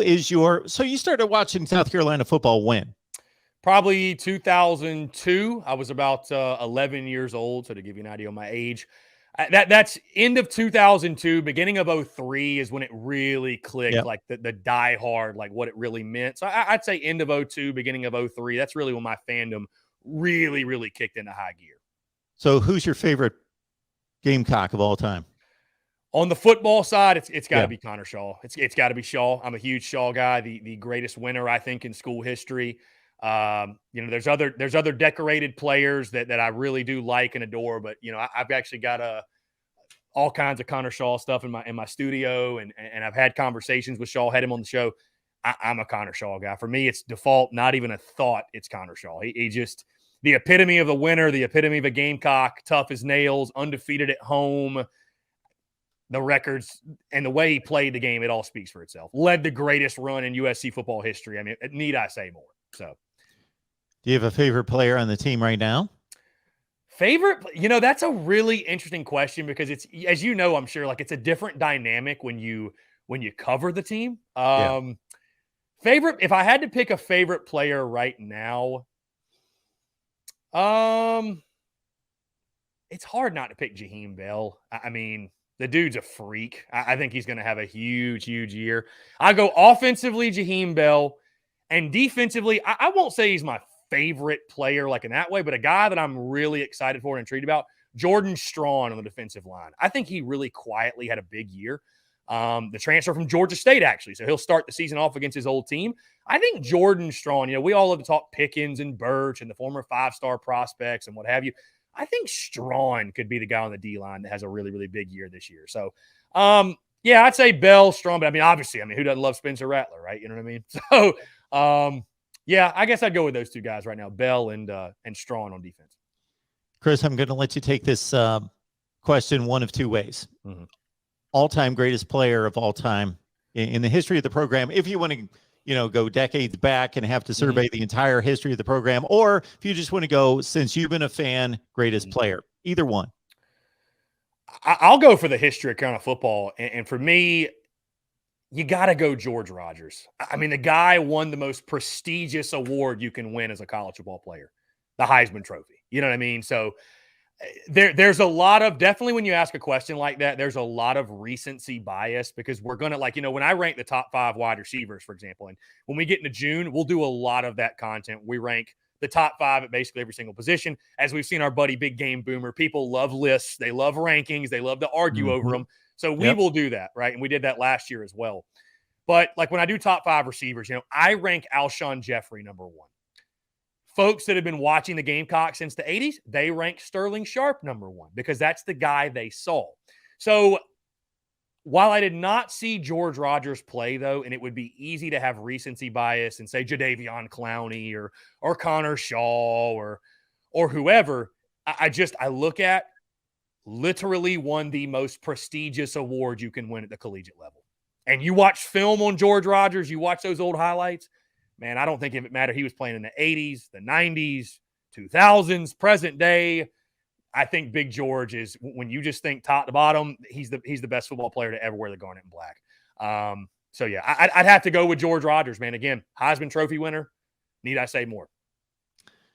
is so you started watching South Carolina football when? Probably 2002. I was about 11 years old, so to give you an idea of my age. That's end of 2002, beginning of 03 is when it really clicked, Yep. like the die hard, like what it really meant. So I'd say end of 02, beginning of 03. That's really when my fandom really, really kicked into high gear. So who's your favorite Gamecock of all time? On the football side, it's got to be Connor Shaw. It's got to be Shaw. I'm a huge Shaw guy, the greatest winner, I think, in school history. There's other decorated players that I really do like and adore, but I've actually got all kinds of Connor Shaw stuff in my studio, and I've had conversations with Shaw, had him on the show. I'm a Connor Shaw guy. For me, it's default, not even a thought. It's Connor Shaw. He just the epitome of a winner, the epitome of a Gamecock, tough as nails, undefeated at home. The records and the way he played the game, it all speaks for itself. Led the greatest run in USC football history. I mean, need I say more? So, do you have a favorite player on the team right now? Favorite, that's a really interesting question because it's, as you know, I'm sure, like it's a different dynamic when you cover the team. Favorite, if I had to pick a favorite player right now, it's hard not to pick Jaheim Bell. I mean, the dude's a freak. I think he's going to have a huge, huge year. I go offensively, Jaheim Bell, and defensively, I won't say he's my favorite player like in that way, but a guy that I'm really excited for and intrigued about, Jordan Strawn on the defensive line. I think he really quietly had a big year. The transfer from Georgia State, actually. So he'll start the season off against his old team. I think Jordan Strawn, we all love to talk Pickens and Birch and the former 5-star prospects and what have you. I think Strawn could be the guy on the D-line that has a really, really big year this year. So, I'd say Bell, Strawn, but I mean, obviously, who doesn't love Spencer Rattler, right? You know what I mean? So, I guess I'd go with those two guys right now, Bell and Strawn on defense. Chris, I'm going to let you take this question one of two ways. Mm-hmm. All-time greatest player of all time in the history of the program, if you want to go decades back and have to survey the entire history of the program, or if you just want to go since you've been a fan, greatest player, either one. I'll go for the history of Carolina football. And for me, you got to go George Rogers. I mean, the guy won the most prestigious award you can win as a college football player, the Heisman Trophy. You know what I mean? So there's a lot of, definitely when you ask a question like that, there's a lot of recency bias because we're going to when I rank the top 5 wide receivers, for example, and when we get into June, we'll do a lot of that content. We rank the top 5 at basically every single position. As we've seen our buddy Big Game Boomer, people love lists. They love rankings. They love to argue over them. So we will do that, right? And we did that last year as well. But like when I do top 5 receivers, I rank Alshon Jeffrey number 1. Folks that have been watching the Gamecocks since the 80s, they rank Sterling Sharp number 1 because that's the guy they saw. So while I did not see George Rogers play, though, and it would be easy to have recency bias and say Jadeveon Clowney or Connor Shaw or whoever, I look at literally won the most prestigious award you can win at the collegiate level. And you watch film on George Rogers, you watch those old highlights, man, I don't think it mattered. He was playing in the 80s, the 90s, 2000s, present day. I think Big George is, when you just think top to bottom, he's the best football player to ever wear the garnet and black. I'd have to go with George Rogers, man. Again, Heisman Trophy winner. Need I say more?